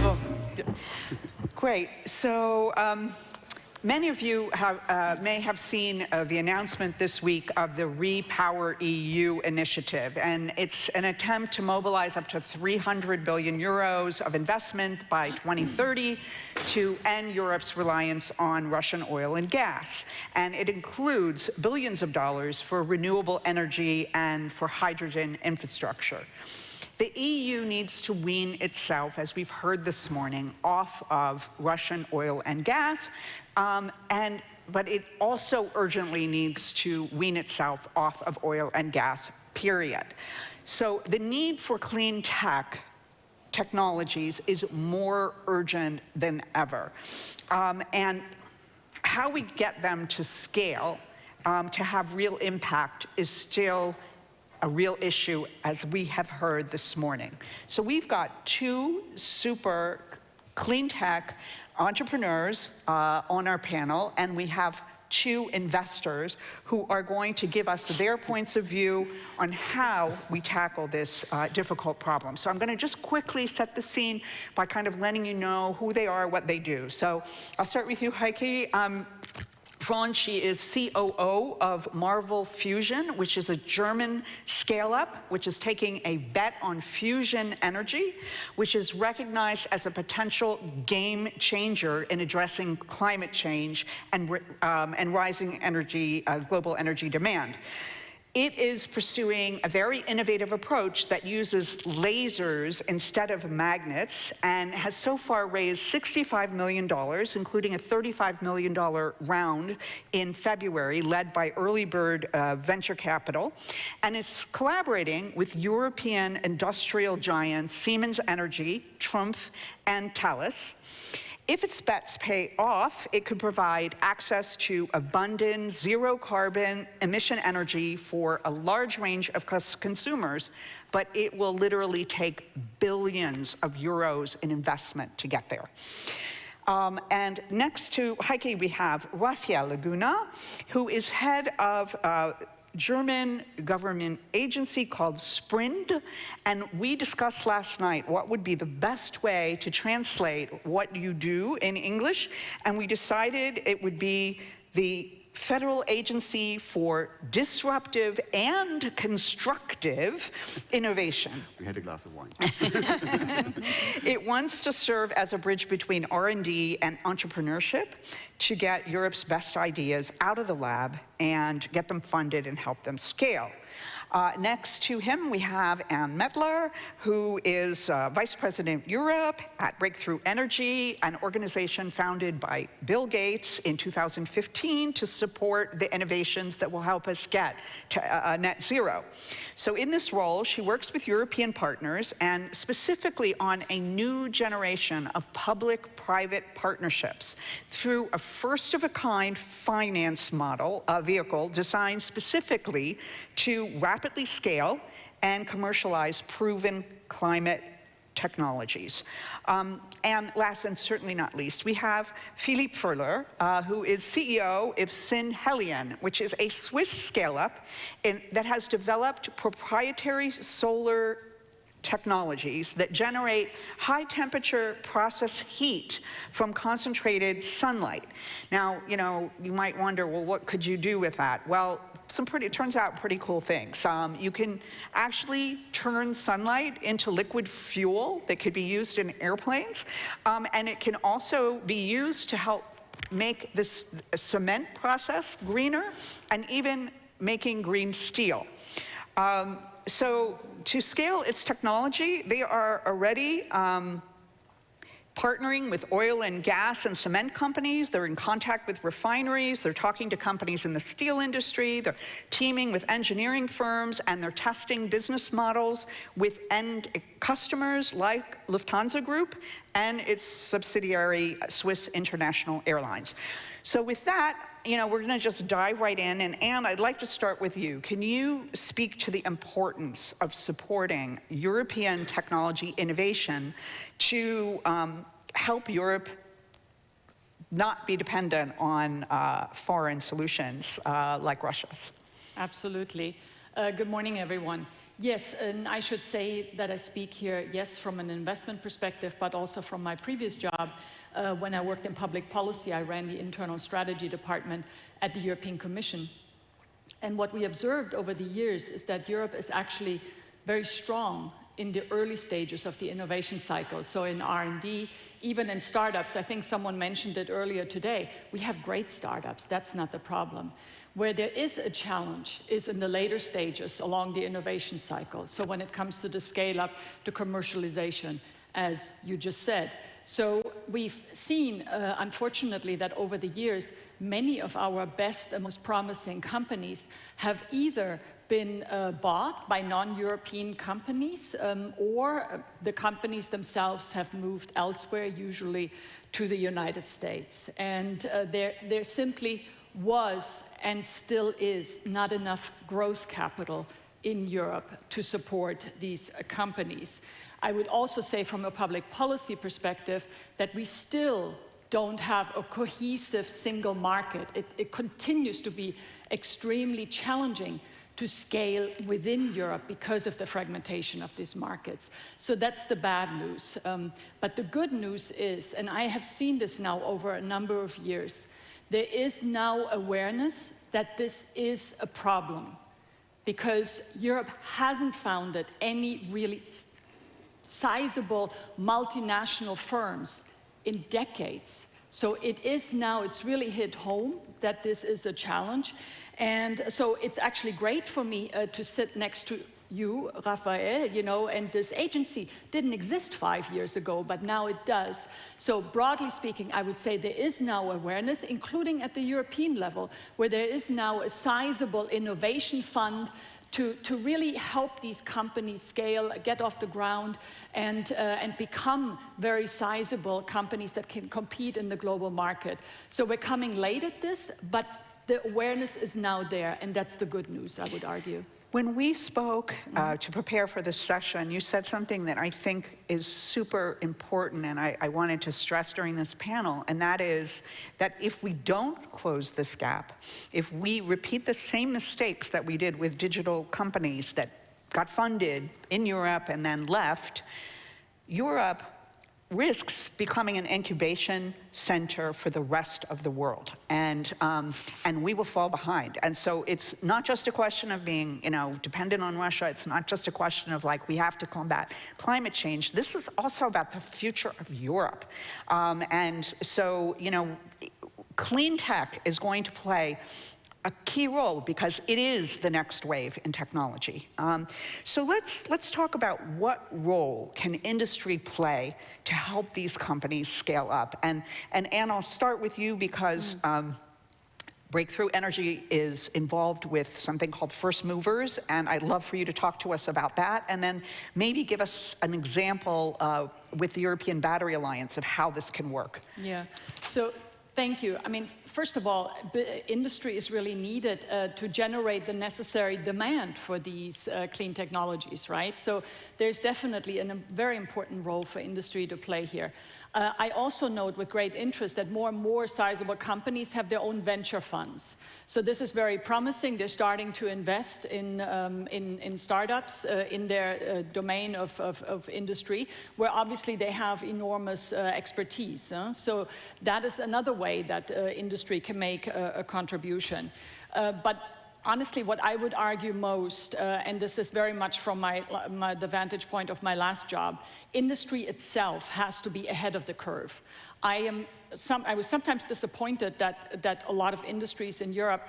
Bravo. Great. So many of you may have seen the announcement this week of the Repower EU initiative, and it's an attempt to mobilize up to 300 billion euros of investment by 2030 to end Europe's reliance on Russian oil and gas. And it includes billions of dollars for renewable energy and for hydrogen infrastructure. The EU needs to wean itself, as we've heard this morning, off of Russian oil and gas, but it also urgently needs to wean itself off of oil and gas, period. So the need for clean technologies is more urgent than ever. And how we get them to scale, to have real impact, is still a real issue, as we have heard this morning. So we've got two super clean tech entrepreneurs on our panel, and we have two investors who are going to give us their points of view on how we tackle this difficult problem. So I'm going to just quickly set the scene by kind of letting you know who they are, what they do. So I'll start with you, Heike Freund. She is COO of Marvel Fusion, which is a German scale-up, which is taking a bet on fusion energy, which is recognized as a potential game changer in addressing climate change and rising global energy demand. It is pursuing a very innovative approach that uses lasers instead of magnets, and has so far raised $65 million, including a $35 million round in February, led by Early Bird Venture Capital. And it's collaborating with European industrial giants Siemens Energy, Trumpf, and Thales. If its bets pay off, it could provide access to abundant, zero-carbon emission energy for a large range of consumers, but it will literally take billions of euros in investment to get there. And next to Heike, we have Rafael Laguna, who is head of German government agency called SPRIND, and we discussed last night what would be the best way to translate what you do in English, and we decided it would be the Federal Agency for Disruptive and Constructive Innovation. We had a glass of wine. It wants to serve as a bridge between R&D and entrepreneurship to get Europe's best ideas out of the lab and get them funded and help them scale. Next to him, we have Mettler, who is Vice President Europe at Breaktrough Energy, an organization founded by Bill Gates in 2015 to support the innovations that will help us get to net zero. So in this role, she works with European partners and specifically on a new generation of public-private partnerships through a first-of-a-kind finance model, a vehicle designed specifically to rapidly scale and commercialize proven climate technologies. And last and certainly not least, we have Philipp Furler, who is CEO of Synhelion, which is a Swiss scale-up that has developed proprietary solar technologies that generate high-temperature process heat from concentrated sunlight. Now, you might wonder, well, what could you do with that? Well, it turns out pretty cool things. You can actually turn sunlight into liquid fuel that could be used in airplanes, and it can also be used to help make this cement process greener, and even making green steel. So to scale its technology, they are already partnering with oil and gas and cement companies. They're in contact with refineries. They're talking to companies in the steel industry. They're teaming with engineering firms, and they're testing business models with end customers like Lufthansa Group and its subsidiary Swiss International Airlines. So with that, we're going to just dive right in. And Anne, I'd like to start with you. Can you speak to the importance of supporting European technology innovation to help Europe not be dependent on foreign solutions like Russia's? Absolutely. Good morning, everyone. Yes, and I should say that I speak here, yes, from an investment perspective, but also from my previous job. When I worked in public policy, I ran the internal strategy department at the European Commission. And what we observed over the years is that Europe is actually very strong in the early stages of the innovation cycle. So in R&D, even in startups, I think someone mentioned it earlier today, we have great startups, that's not the problem. Where there is a challenge is in the later stages along the innovation cycle. So when it comes to the scale up, to commercialization, as you just said. So we've seen, unfortunately, that over the years, many of our best and most promising companies have either been bought by non-European companies, or the companies themselves have moved elsewhere, usually to the United States. And there simply was and still is not enough growth capital in Europe to support these companies. I would also say from a public policy perspective that we still don't have a cohesive single market. It continues to be extremely challenging to scale within Europe because of the fragmentation of these markets. So that's the bad news. But the good news is, and I have seen this now over a number of years, there is now awareness that this is a problem because Europe hasn't founded any really sizable multinational firms in decades. So it is now, it's really hit home that this is a challenge. And so it's actually great for me to sit next to you, Rafael, you know, and this agency didn't exist 5 years ago, but now it does. So broadly speaking, I would say there is now awareness, including at the European level, where there is now a sizable innovation fund to really help these companies scale, get off the ground, and become very sizable companies that can compete in the global market. So we're coming late at this, but the awareness is now there, and that's the good news, I would argue. When we spoke to prepare for this session, you said something that I think is super important, and I wanted to stress during this panel, and that is that if we don't close this gap, if we repeat the same mistakes that we did with digital companies that got funded in Europe and then left, Europe risks becoming an incubation center for the rest of the world, and we will fall behind. And so it's not just a question of being, you know, dependent on Russia. It's not just a question of like we have to combat climate change. This is also about the future of Europe, and so, you know, clean tech is going to play a key role because it is the next wave in technology. So let's talk about what role can industry play to help these companies scale up. And Anne, I'll start with you because Breaktrough Energy is involved with something called First Movers, and I'd love for you to talk to us about that, and then maybe give us an example with the European Battery Alliance of how this can work. Yeah, so thank you. I mean, first of all, industry is really needed to generate the necessary demand for these clean technologies, right? So there's definitely a very important role for industry to play here. I also note with great interest that more and more sizable companies have their own venture funds. So this is very promising. They're starting to invest in startups in their domain of industry, where obviously they have enormous expertise. So that is another way that industry can make a contribution. But honestly, what I would argue most, and this is very much from the vantage point of my last job, industry itself has to be ahead of the curve. I was sometimes disappointed that a lot of industries in Europe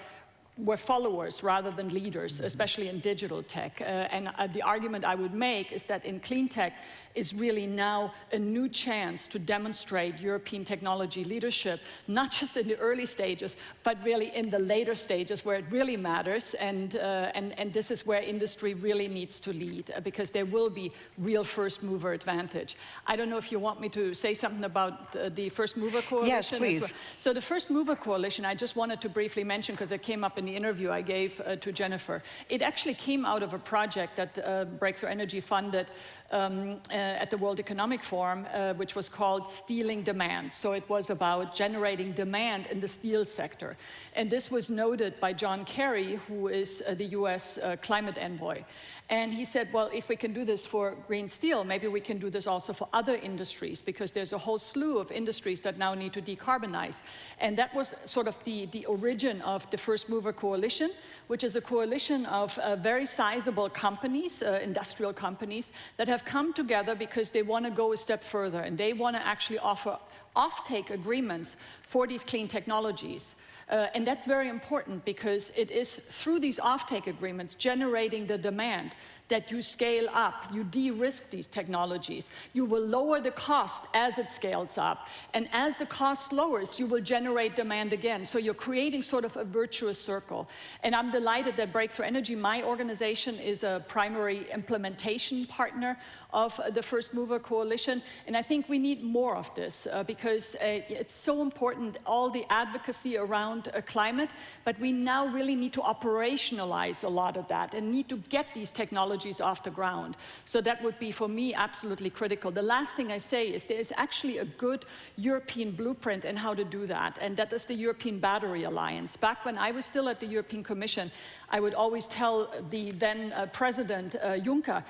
were followers rather than leaders, especially in digital tech. And the argument I would make is that in clean tech is really now a new chance to demonstrate European technology leadership, not just in the early stages, but really in the later stages where it really matters. And this is where industry really needs to lead, because there will be real first mover advantage. I don't know if you want me to say something about the First Mover Coalition. Yes, please. Well. So the First Mover Coalition, I just wanted to briefly mention, because it came up in the interview I gave to Jennifer. It actually came out of a project that Breaktrough Energy funded at the World Economic Forum, which was called Stealing Demand. So it was about generating demand in the steel sector. And this was noted by John Kerry, who is the US climate envoy. And he said, well, if we can do this for green steel, maybe we can do this also for other industries, because there's a whole slew of industries that now need to decarbonize. And that was sort of the origin of the First Mover Coalition, which is a coalition of very sizable companies, industrial companies, that have come together because they want to go a step further, and they want to actually offer offtake agreements for these clean technologies. And that's very important, because it is through these offtake agreements generating the demand that you scale up, you de-risk these technologies. You will lower the cost as it scales up. And as the cost lowers, you will generate demand again. So you're creating sort of a virtuous circle. And I'm delighted that Breaktrough Energy, my organization, is a primary implementation partner of the First Mover Coalition. And I think we need more of this because it's so important, all the advocacy around climate, but we now really need to operationalize a lot of that and need to get these technologies off the ground. So that would be, for me, absolutely critical. The last thing I say is there is actually a good European blueprint in how to do that, and that is the European Battery Alliance. Back when I was still at the European Commission, I would always tell the then President Juncker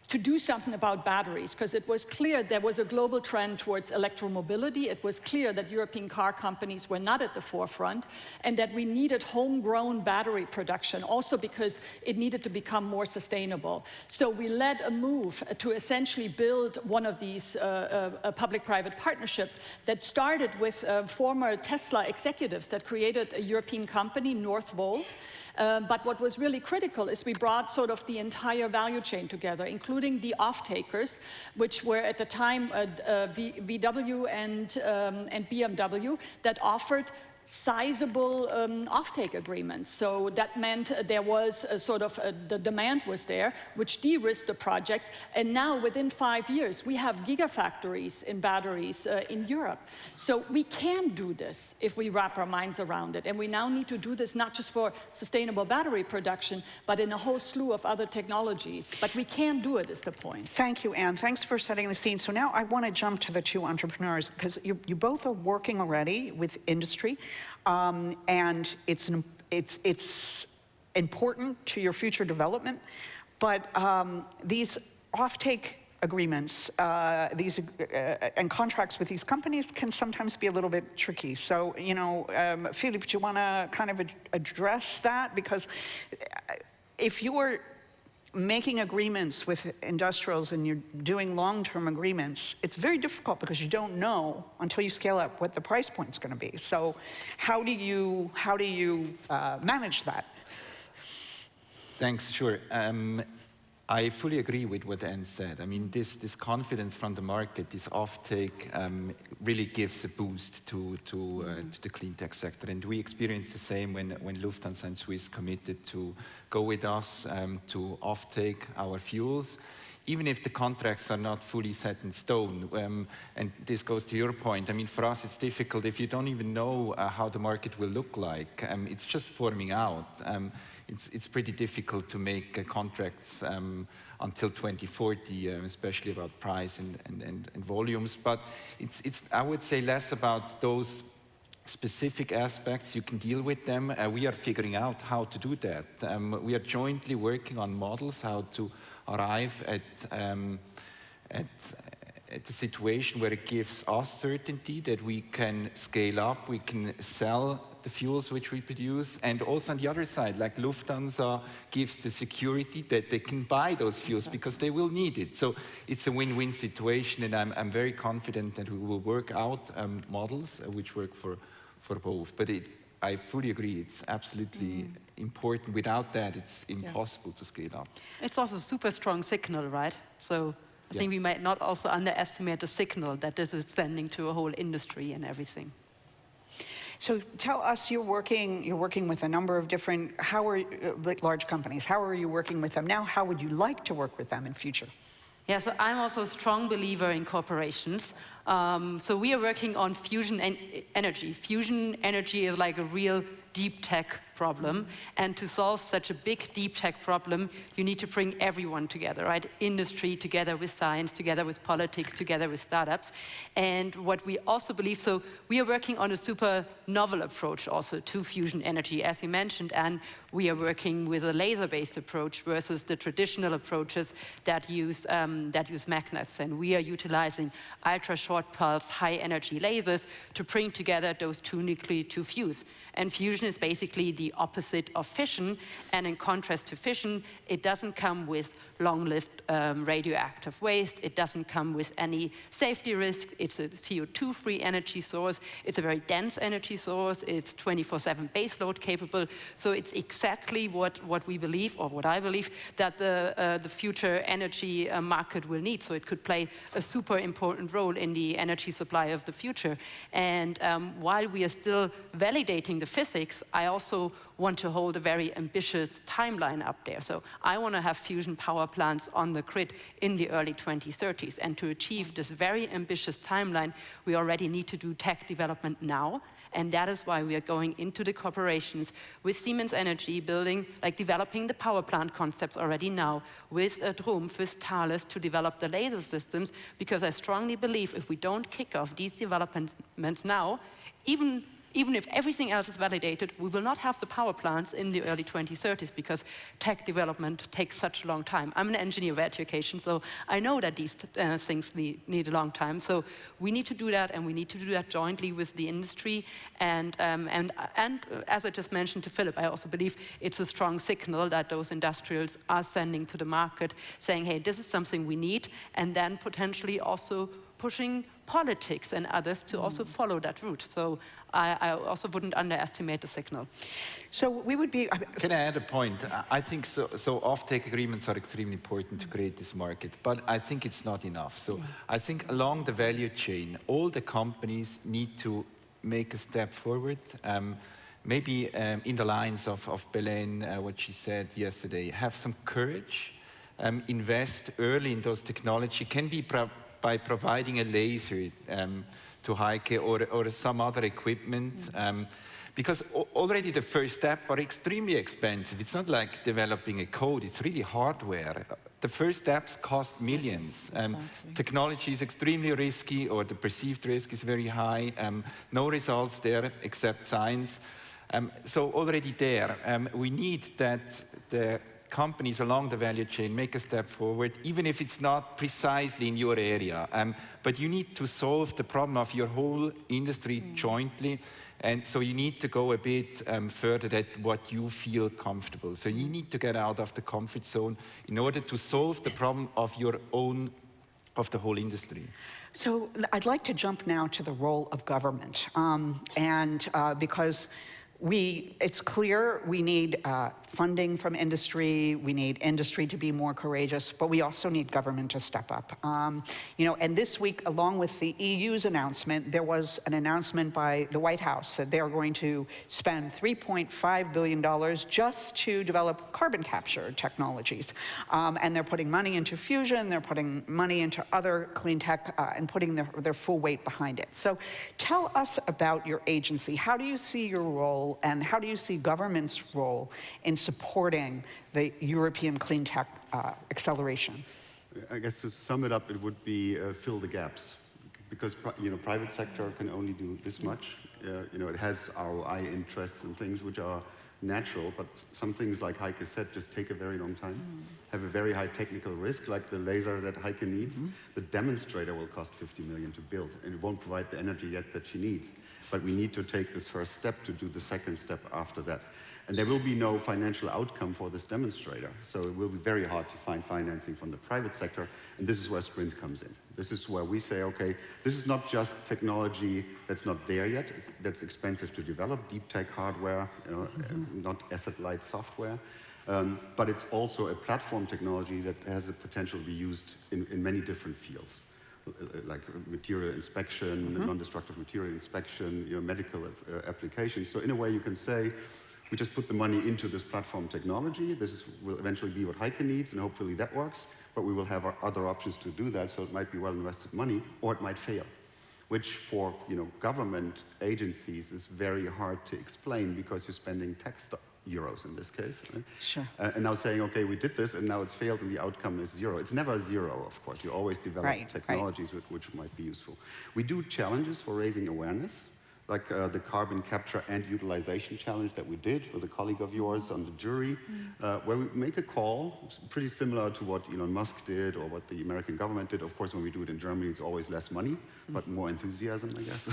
to do something about batteries, because it was clear there was a global trend towards electromobility. It was clear that European car companies were not at the forefront, and that we needed homegrown battery production, also because it needed to become more sustainable. So we led a move to essentially build one of these public-private partnerships that started with former Tesla executives that created a European company, Northvolt. But what was really critical is we brought sort of the entire value chain together, including the off-takers, which were at the time VW and BMW, that offered sizable offtake agreements. So that meant there was a sort of the demand was there, which de-risked the project. And now, within 5 years, we have gigafactories in batteries in Europe. So we can do this if we wrap our minds around it. And we now need to do this not just for sustainable battery production, but in a whole slew of other technologies. But we can do it, is the point. Thank you, Anne. Thanks for setting the scene. So now I want to jump to the two entrepreneurs, because you both are working already with industry. And it's important to your future development, but these offtake agreements, and contracts with these companies can sometimes be a little bit tricky. So, you know, Philipp, do you want to kind of address that? Because if you were making agreements with industrials and you're doing long-term agreements, it's very difficult because you don't know until you scale up what the price point's going to be. So how do you manage that? Thanks, sure. I fully agree with what Anne said. I mean, this confidence from the market, this offtake, really gives a boost to the clean tech sector. And we experienced the same when Lufthansa and Swiss committed to go with us to offtake our fuels, even if the contracts are not fully set in stone. And this goes to your point. I mean, for us, it's difficult if you don't even know how the market will look like. It's just forming out. It's pretty difficult to make contracts until 2040, especially about price and volumes. But it's I would say less about those specific aspects. You can deal with them. We are figuring out how to do that. We are jointly working on models how to arrive at a situation where it gives us certainty that we can scale up, we can sell the fuels which we produce, and also on the other side, like Lufthansa gives the security that they can buy those fuels because they will need it. So it's a win-win situation, and I'm very confident that we will work out models which work for both. But I fully agree, it's absolutely important. Without that, it's impossible to scale up. It's also a super strong signal, right? So I think we might not also underestimate the signal that this is sending to a whole industry and everything. So tell us, you're working with a number of different, large companies. How are you working with them now? How would you like to work with them in future? Yeah, so I'm also a strong believer in corporations. So we are working on fusion energy. Fusion energy is like a real deep tech problem. And to solve such a big deep tech problem, you need to bring everyone together, right? Industry together with science, together with politics, together with startups. And what we also believe, so we are working on a super novel approach also to fusion energy, as you mentioned, and we are working with a laser-based approach versus the traditional approaches that use magnets. And we are utilizing ultra-short pulse, high-energy lasers to bring together those two nuclei to fuse. And fusion is basically the opposite of fission. And in contrast to fission, it doesn't come with long-lived radioactive waste. It doesn't come with any safety risk. It's a CO2-free energy source. It's a very dense energy source. It's 24/7 baseload capable. So it's exactly what we believe, or what I believe, that the future energy market will need. So it could play a super important role in the energy supply of the future. And while we are still validating the physics, I also want to hold a very ambitious timeline up there. So I want to have fusion power plants on the grid in the early 2030s. And to achieve this very ambitious timeline, we already need to do tech development now. And that is why we are going into the corporations with Siemens Energy, developing the power plant concepts already now, with Trumpf, with Thales, to develop the laser systems, because I strongly believe if we don't kick off these developments now, even if everything else is validated, we will not have the power plants in the early 2030s, because tech development takes such a long time. I'm an engineer of education, so I know that these things need a long time. So we need to do that, and we need to do that jointly with the industry. And as I just mentioned to Philipp, I also believe it's a strong signal that those industrials are sending to the market, saying, hey, this is something we need, and then potentially also pushing politics and others to also follow that route. So I also wouldn't underestimate the signal. So we would be... Can I add a point? I think so off-take agreements are extremely important to create this market, but I think it's not enough. So I think along the value chain, all the companies need to make a step forward. Maybe in the lines of Belen, what she said yesterday, have some courage, invest early in those technology. Can be by providing a laser to Heike or some other equipment. Because already the first step are extremely expensive. It's not like developing a code, it's really hardware. The first steps cost millions. Exactly. Technology is extremely risky, or the perceived risk is very high. No results there except science. So already there, we need that the companies along the value chain make a step forward, even if it's not precisely in your area. But you need to solve the problem of your whole industry jointly. And so you need to go a bit further than what you feel comfortable. So you need to get out of the comfort zone in order to solve the problem of your own, of the whole industry. So I'd like to jump now to the role of government. Because it's clear we need funding from industry, we need industry to be more courageous, but we also need government to step up. And this week, along with the EU's announcement, there was an announcement by the White House that they're going to spend $3.5 billion just to develop carbon capture technologies. And they're putting money into fusion, they're putting money into other clean tech, and putting their full weight behind it. So tell us about your agency. How do you see your role, and how do you see government's role in supporting the European clean tech acceleration? I guess to sum it up, it would be fill the gaps, because private sector can only do this much. It has ROI interests and things which are natural, but some things, like Heike said, just take a very long time, have a very high technical risk, like the laser that Heike needs. The demonstrator will cost 50 million to build, and it won't provide the energy yet that she needs. But we need to take this first step to do the second step after that. And there will be no financial outcome for this demonstrator. So it will be very hard to find financing from the private sector. And this is where SPRIND comes in. This is where we say, okay, this is not just technology that's not there yet, that's expensive to develop, deep tech hardware, not asset-light software. But it's also a platform technology that has the potential to be used in many different fields, like material inspection, non-destructive material inspection, medical applications. So in a way, you can say, we just put the money into this platform technology. Will eventually be what Heike needs, and hopefully that works. But we will have our other options to do that, so it might be well invested money, or it might fail. which for government agencies is very hard to explain because you're spending tax euros in this case. Right? Sure. And now saying, okay, we did this and now it's failed and the outcome is zero. It's never zero, of course. You always develop technologies which might be useful. We do challenges for raising awareness, like the carbon capture and utilization challenge that we did with a colleague of yours on the jury, where we make a call, pretty similar to what Elon Musk did or what the American government did. Of course, when we do it in Germany, it's always less money, but more enthusiasm, I guess,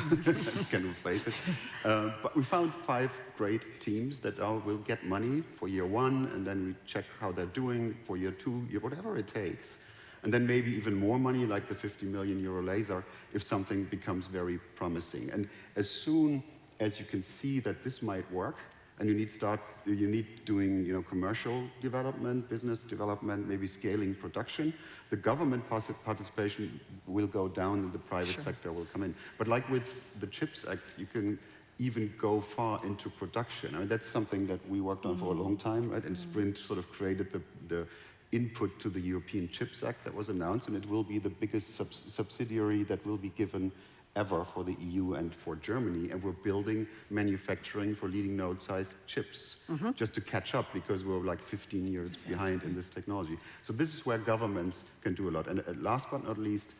can replace it. But we found 5 great teams that will get money for year 1, and then we check how they're doing for year 2, whatever it takes. And then maybe even more money, like the 50 million euro laser, if something becomes very promising. And as soon as you can see that this might work, and you need doing commercial development, business development, maybe scaling production, the government participation will go down and the private sector will come in. But like with the CHIPS Act, you can even go far into production. I mean, that's something that we worked on for a long time, right? And SPRIND sort of created the input to the European CHIPS Act that was announced, and it will be the biggest subsidiary that will be given ever for the EU and for Germany. And we're building manufacturing for leading node-sized chips just to catch up because we're like 15 years behind in this technology. So this is where governments can do a lot. And last but not least,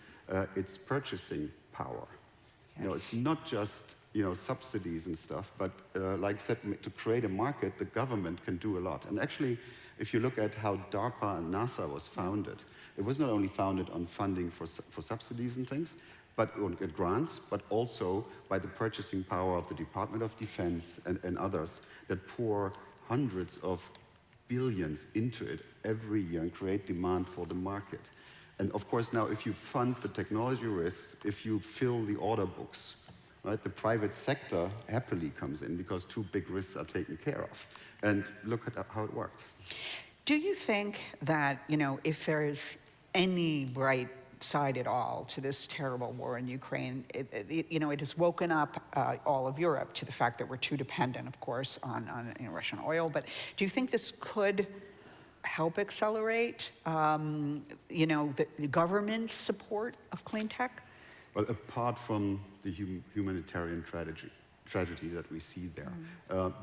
it's purchasing power. Yes. It's not just subsidies and stuff, but like I said, to create a market, the government can do a lot. And actually, if you look at how DARPA and NASA was founded, it was not only founded on funding for subsidies and things, but on grants, but also by the purchasing power of the Department of Defense and others that pour hundreds of billions into it every year and create demand for the market. And of course now, if you fund the technology risks, if you fill the order books, right, the private sector happily comes in because 2 big risks are taken care of. And look at how it worked. Do you think that, if there is any bright side at all to this terrible war in Ukraine, it has woken up all of Europe to the fact that we're too dependent, of course, on Russian oil. But do you think this could help accelerate, the government's support of clean tech? Well, apart from the humanitarian tragedy that we see there,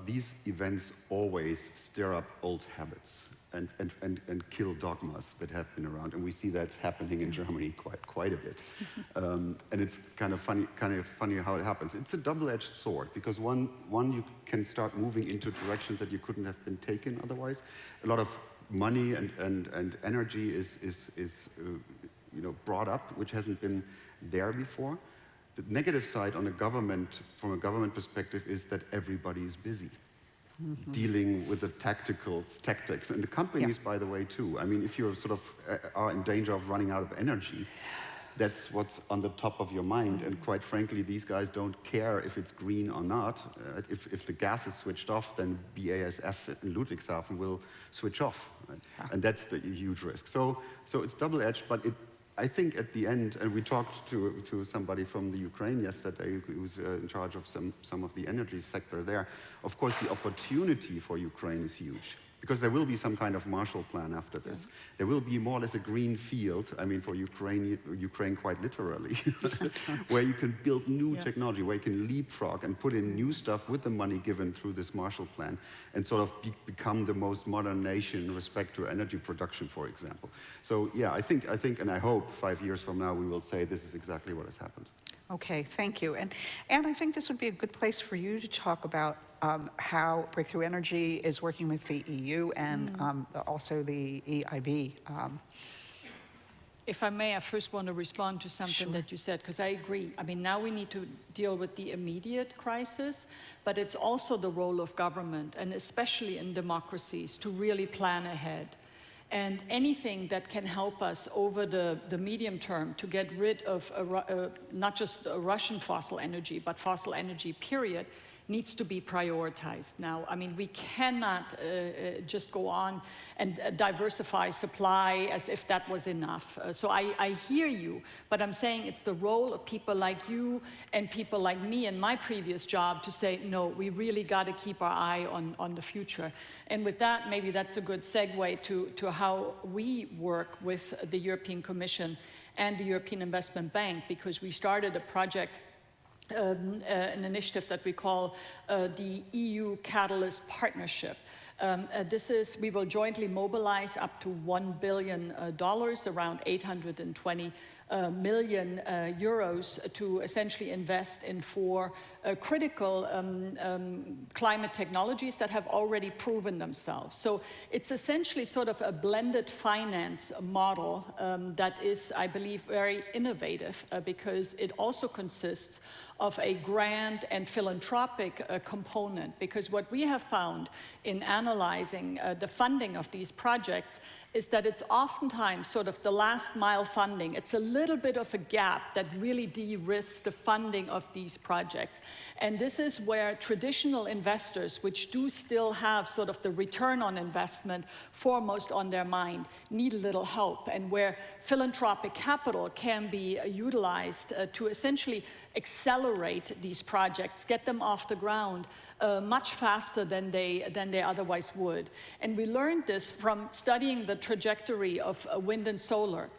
these events always stir up old habits and kill dogmas that have been around, and we see that happening in Germany quite a bit. And it's kind of funny how it happens. It's a double-edged sword because one you can start moving into directions that you couldn't have been taken otherwise. A lot of money and energy is brought up, which hasn't been there before. The negative side on from a government perspective is that everybody is busy dealing with the tactics. And the companies, by the way, too. I mean, if you sort of are in danger of running out of energy, that's what's on the top of your mind. And quite frankly, these guys don't care if it's green or not. If the gas is switched off, then BASF in Ludwigshafen will switch off. Right? And that's the huge risk. So it's double-edged, but I think at the end, and we talked to somebody from the Ukraine yesterday who was in charge of some of the energy sector there. Of course, the opportunity for Ukraine is huge because there will be some kind of Marshall Plan after this. There will be more or less a green field, I mean, for Ukraine quite literally, where you can build new technology, where you can leapfrog and put in new stuff with the money given through this Marshall Plan and sort of become the most modern nation in respect to energy production, for example. So yeah, I think, and I hope 5 years from now we will say this is exactly what has happened. Okay, thank you. And I think this would be a good place for you to talk about how Breaktrough Energy is working with the EU and also the EIB. If I may, I first want to respond to something that you said, because I agree. I mean, now we need to deal with the immediate crisis, but it's also the role of government, and especially in democracies, to really plan ahead. And anything that can help us over the medium term to get rid of not just Russian fossil energy, but fossil energy, period, needs to be prioritized now. I mean, we cannot just go on and diversify supply as if that was enough. So I hear you, but I'm saying it's the role of people like you and people like me in my previous job to say, no, we really got to keep our eye on the future. And with that, maybe that's a good segue to how we work with the European Commission and the European Investment Bank, because we started a project, an initiative that we call the EU Catalyst Partnership. We will jointly mobilize up to $1 billion, around 820 million euros, to essentially invest in 4 critical climate technologies that have already proven themselves. So it's essentially sort of a blended finance model that is, I believe, very innovative because it also consists of a grant and philanthropic component, because what we have found in analyzing the funding of these projects is that it's oftentimes sort of the last mile funding. It's a little bit of a gap that really de-risks the funding of these projects. And this is where traditional investors, which do still have sort of the return on investment foremost on their mind, need a little help, and where philanthropic capital can be utilized to essentially accelerate these projects, get them off the ground much faster than they otherwise would. And we learned this from studying the trajectory of wind and solar.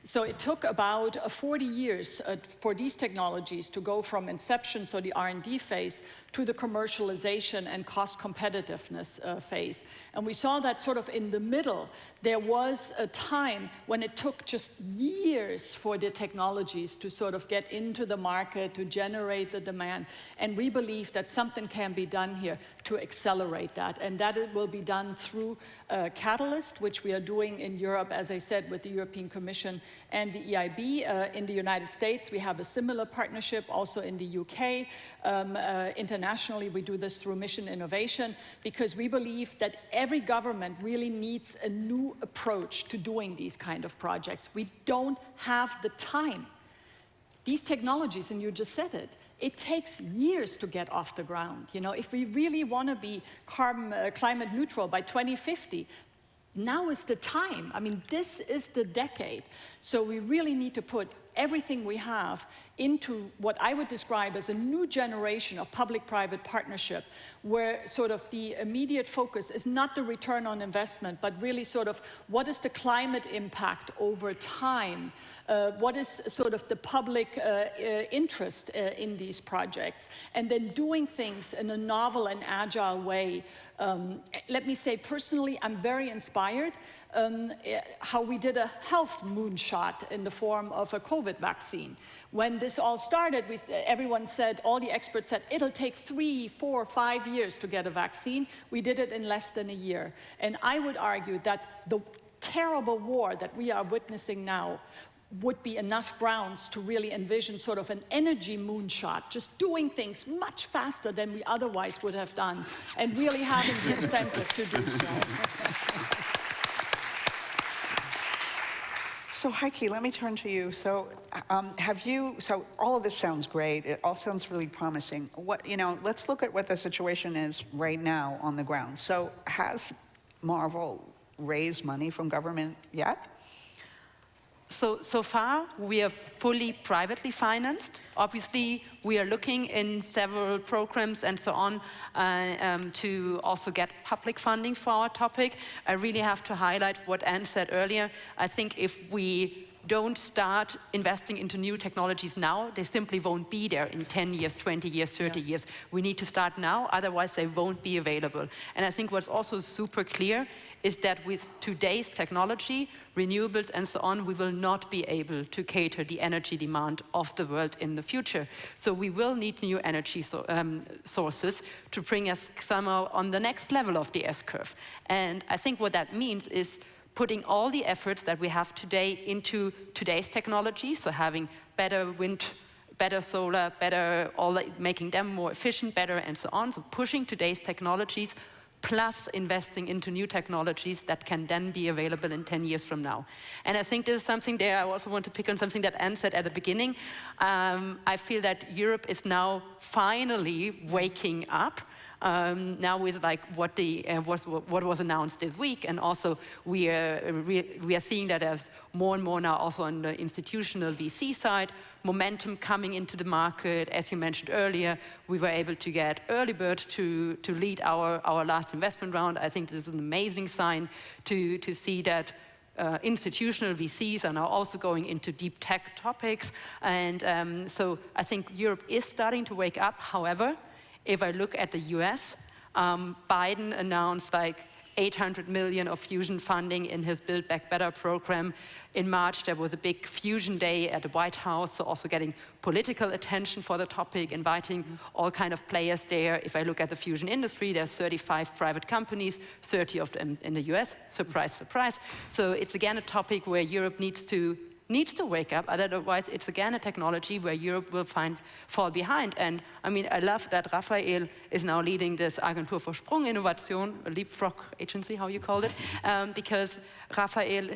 So it took about 40 years for these technologies to go from inception, so the R&D phase, to the commercialization and cost competitiveness phase. And we saw that sort of in the middle, there was a time when it took just years for the technologies to sort of get into the market, to generate the demand. And we believe that something can be done here to accelerate that, and that it will be done through Catalyst, which we are doing in Europe, as I said, with the European Commission and the EIB. In the United States, we have a similar partnership, also in the UK. Internationally, we do this through Mission Innovation, because we believe that every government really needs a new approach to doing these kind of projects. We don't have the time. These technologies, and you just said it, it takes years to get off the ground. You know, if we really want to be climate neutral by 2050, now is the time. I mean, this is the decade. So we really need to put everything we have into what I would describe as a new generation of public-private partnership, where sort of the immediate focus is not the return on investment, but really sort of what is the climate impact over time? What is sort of the public interest in these projects? And then doing things in a novel and agile way. Let me say, personally, I'm very inspired how we did a health moonshot in the form of a COVID vaccine. When this all started, everyone said, all the experts said, it'll take 3, 4, 5 years to get a vaccine. We did it in less than a year. And I would argue that the terrible war that we are witnessing now would be enough grounds to really envision sort of an energy moonshot, just doing things much faster than we otherwise would have done, and really having the incentive to do so. So Heike, let me turn to you. So so all of this sounds great. It all sounds really promising. Let's look at what the situation is right now on the ground. So has Marvel raised money from government yet? So far, we are fully privately financed. Obviously, we are looking in several programs and so on to also get public funding for our topic. I really have to highlight what Anne said earlier. I think if we don't start investing into new technologies now, they simply won't be there in 10 years, 20 years, 30 years. We need to start now, otherwise they won't be available. And I think what's also super clear is that with today's technology, renewables and so on, we will not be able to cater the energy demand of the world in the future. So we will need new energy sources to bring us somehow on the next level of the S-curve. And I think what that means is putting all the efforts that we have today into today's technology, so having better wind, better solar, making them more efficient, better, and so on. So pushing today's technologies, plus investing into new technologies that can then be available in 10 years from now. And I think this is something there, I also want to pick on something that Anne said at the beginning. I feel that Europe is now finally waking up. Now with like what was announced this week, and also we are seeing that as more and more now also on the institutional VC side, momentum coming into the market. As you mentioned earlier, we were able to get Early Bird to lead our last investment round. I think this is an amazing sign to see that institutional VCs are now also going into deep tech topics. And so I think Europe is starting to wake up. However, if I look at the US, Biden announced like 800 million of fusion funding in his Build Back Better program. In March, there was a big fusion day at the White House, so also getting political attention for the topic, inviting all kind of players there. If I look at the fusion industry, there's 35 private companies, 30 of them in the US, surprise, surprise. So it's again a topic where Europe needs to wake up, otherwise it's again a technology where Europe will fall behind. And I mean, I love that Rafael is now leading this Agentur für Sprunginnovation, a leapfrog agency, how you call it, because Rafael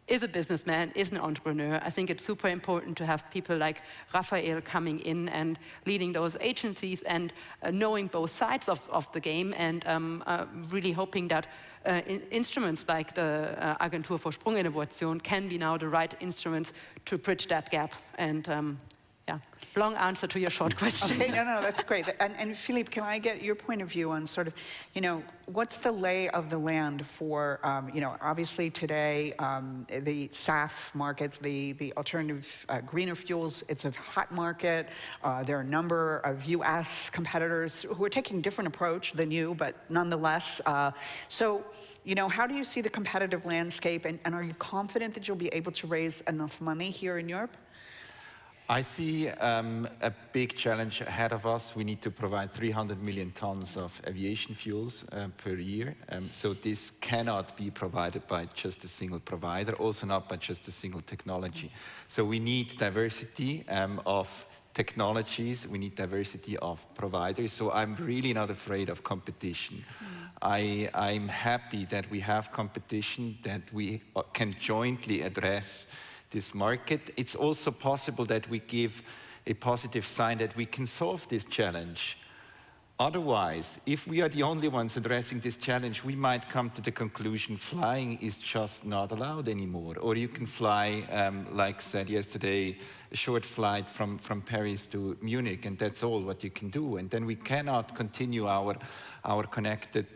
is a businessman, is an entrepreneur. I think it's super important to have people like Rafael coming in and leading those agencies and knowing both sides of the game, and really hoping that instruments like the Agentur für Sprunginnovation can be now the right instruments to bridge that gap. And yeah, long answer to your short question. Okay, no, that's great. And Philipp, can I get your point of view on sort of, what's the lay of the land for, obviously today, the SAF markets, the alternative greener fuels, it's a hot market. There are a number of US competitors who are taking a different approach than you, but nonetheless. So, how do you see the competitive landscape, and are you confident that you'll be able to raise enough money here in Europe? I see a big challenge ahead of us. We need to provide 300 million tons of aviation fuels per year. So this cannot be provided by just a single provider, also not by just a single technology. So we need diversity of technologies, we need diversity of providers. So I'm really not afraid of competition. I'm happy that we have competition, that we can jointly address this market. It's also possible that we give a positive sign that we can solve this challenge. Otherwise, if we are the only ones addressing this challenge, we might come to the conclusion flying is just not allowed anymore. Or you can fly, like said yesterday, a short flight from Paris to Munich, and that's all what you can do. And then we cannot continue our connected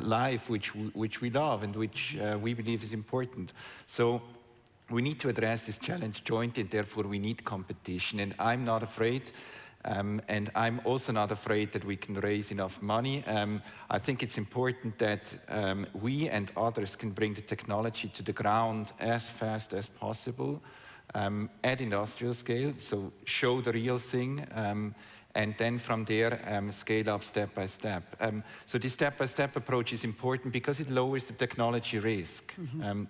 life, which we love and which we believe is important. So we need to address this challenge jointly, and therefore we need competition. And I'm not afraid, and I'm also not afraid that we can raise enough money. I think it's important that we and others can bring the technology to the ground as fast as possible at industrial scale, so show the real thing, and then from there, scale up step by step. So this step-by-step approach is important because it lowers the technology risk,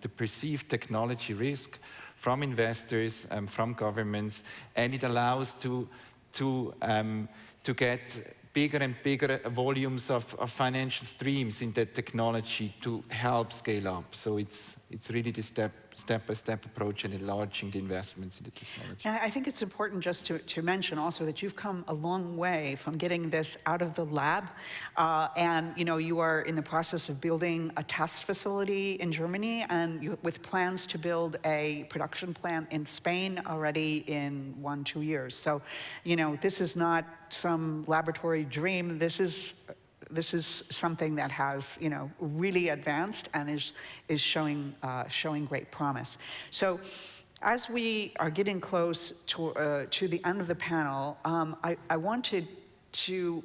the perceived technology risk from investors, from governments, and it allows to get bigger and bigger volumes of financial streams in that technology to help scale up. So it's really the step-by-step approach and enlarging the investments in the technology. And I think it's important just to mention also that you've come a long way from getting this out of the lab, and you are in the process of building a test facility in Germany, and with plans to build a production plant in Spain already in 1-2 years. So, this is not some laboratory dream. This is something that has, really advanced and is showing great promise. So, as we are getting close to the end of the panel, I wanted to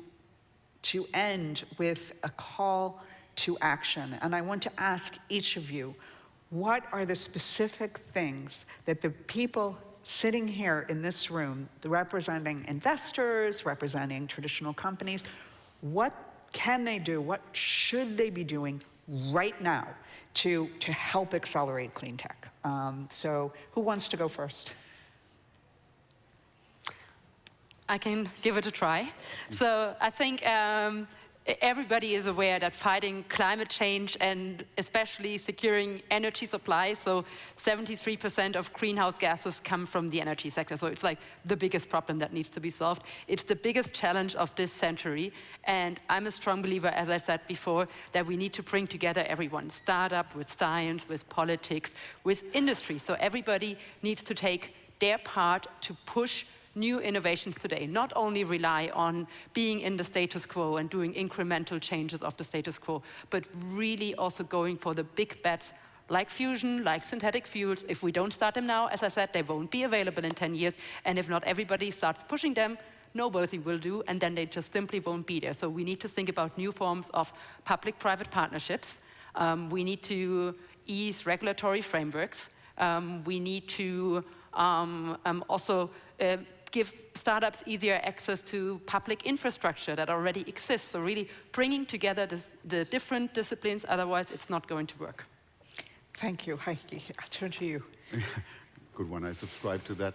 end with a call to action, and I want to ask each of you, what are the specific things that the people sitting here in this room, representing investors, representing traditional companies, what can they do, what should they be doing right now to help accelerate clean tech? So who wants to go first? I can give it a try. So I think everybody is aware that fighting climate change and especially securing energy supply, so 73% of greenhouse gases come from the energy sector. So it's like the biggest problem that needs to be solved. It's the biggest challenge of this century. And I'm a strong believer, as I said before, that we need to bring together everyone, startup with science, with politics, with industry. So everybody needs to take their part to push new innovations today, not only rely on being in the status quo and doing incremental changes of the status quo, but really also going for the big bets like fusion, like synthetic fuels, if we don't start them now, as I said, they won't be available in 10 years. And if not everybody starts pushing them, nobody will do, and then they just simply won't be there. So we need to think about new forms of public-private partnerships. We need to ease regulatory frameworks. We need to also give startups easier access to public infrastructure that already exists. So really bringing together the different disciplines, otherwise it's not going to work. Thank you, Heike. I'll turn to you. Good one, I subscribe to that.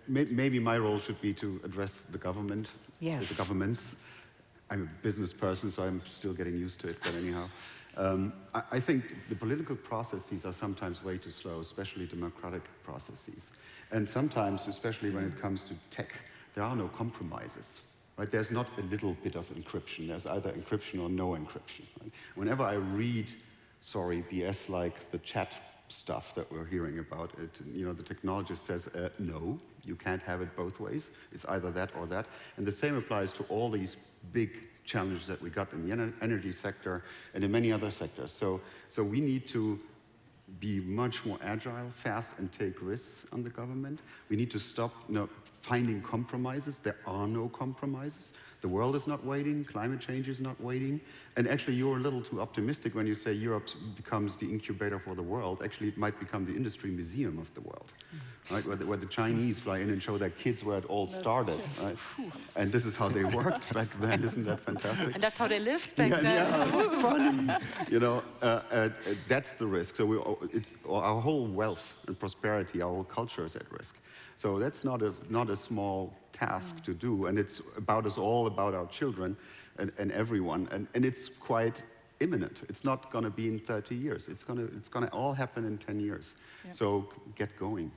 Maybe my role should be to address the government, Yes. the governments. I'm a business person, so I'm still getting used to it, but anyhow. I think the political processes are sometimes way too slow, especially democratic processes. And sometimes, especially when it comes to tech, there are no compromises. Right? There's not a little bit of encryption. There's either encryption or no encryption. Right? Whenever I read, BS like the chat stuff that we're hearing about, the technologist says, no, you can't have it both ways. It's either that or that. And the same applies to all these big challenges that we got in the energy sector and in many other sectors. So we need to be much more agile, fast, and take risks on the government. We need to stop finding compromises. There are no compromises. The world is not waiting. Climate change is not waiting. And actually, you're a little too optimistic when you say Europe becomes the incubator for the world. Actually, it might become the industry museum of the world, right? Where the Chinese fly in and show their kids where it all started, right? And this is how they worked back then. Isn't that fantastic? And that's how they lived back then. Yeah, funny. That's the risk. So our whole wealth and prosperity, our whole culture is at risk. So that's not a small task to do, and it's about us all, about our children and everyone, and it's quite imminent. It's not going to be in 30 years. It's going to all happen in 10 years. Yep. So get going.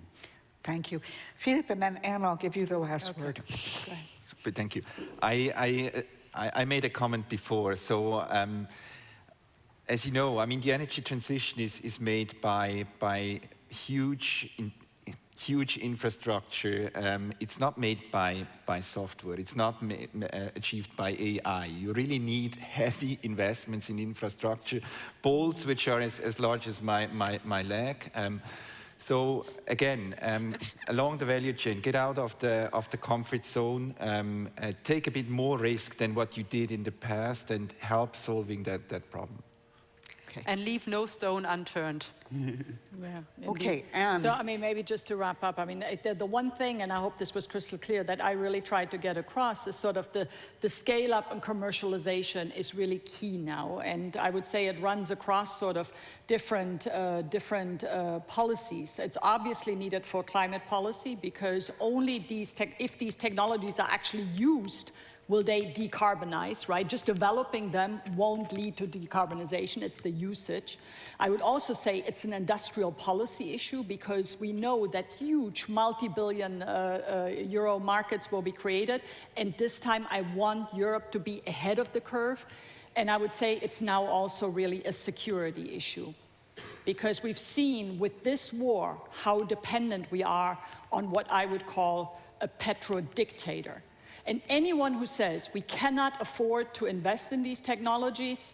Thank you. Philipp, and then Anne, I'll give you the last word. Super, thank you. I made a comment before. So as you know, I mean, the energy transition is made by huge infrastructure. It's not made by software. It's not achieved by AI. You really need heavy investments in infrastructure, bolts which are as large as my leg. So again, along the value chain, get out of the comfort zone, take a bit more risk than what you did in the past, and help solving that problem. And leave no stone unturned. Yeah, okay, Anne. So, I mean, maybe just to wrap up, I mean, the one thing, and I hope this was crystal clear, that I really tried to get across is sort of the scale up and commercialization is really key now. And I would say it runs across sort of different policies. It's obviously needed for climate policy, because only if these technologies are actually used, will they decarbonize, right? Just developing them won't lead to decarbonization, it's the usage. I would also say it's an industrial policy issue, because we know that huge multi-billion euro markets will be created, and this time I want Europe to be ahead of the curve. And I would say it's now also really a security issue, because we've seen with this war how dependent we are on what I would call a petro-dictator. And anyone who says we cannot afford to invest in these technologies,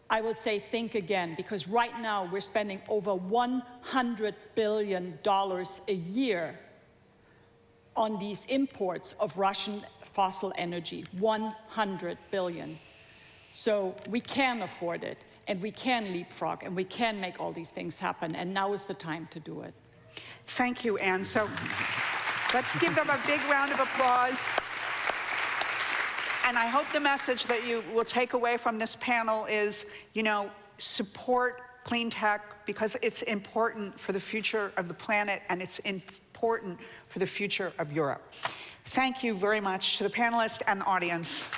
I would say think again, because right now we're spending over $100 billion a year on these imports of Russian fossil energy, 100 billion. So we can afford it, and we can leapfrog, and we can make all these things happen, and now is the time to do it. Thank you, Anne. So let's give them a big round of applause. And I hope the message that you will take away from this panel is, support clean tech, because it's important for the future of the planet, and it's important for the future of Europe. Thank you very much to the panelists and the audience.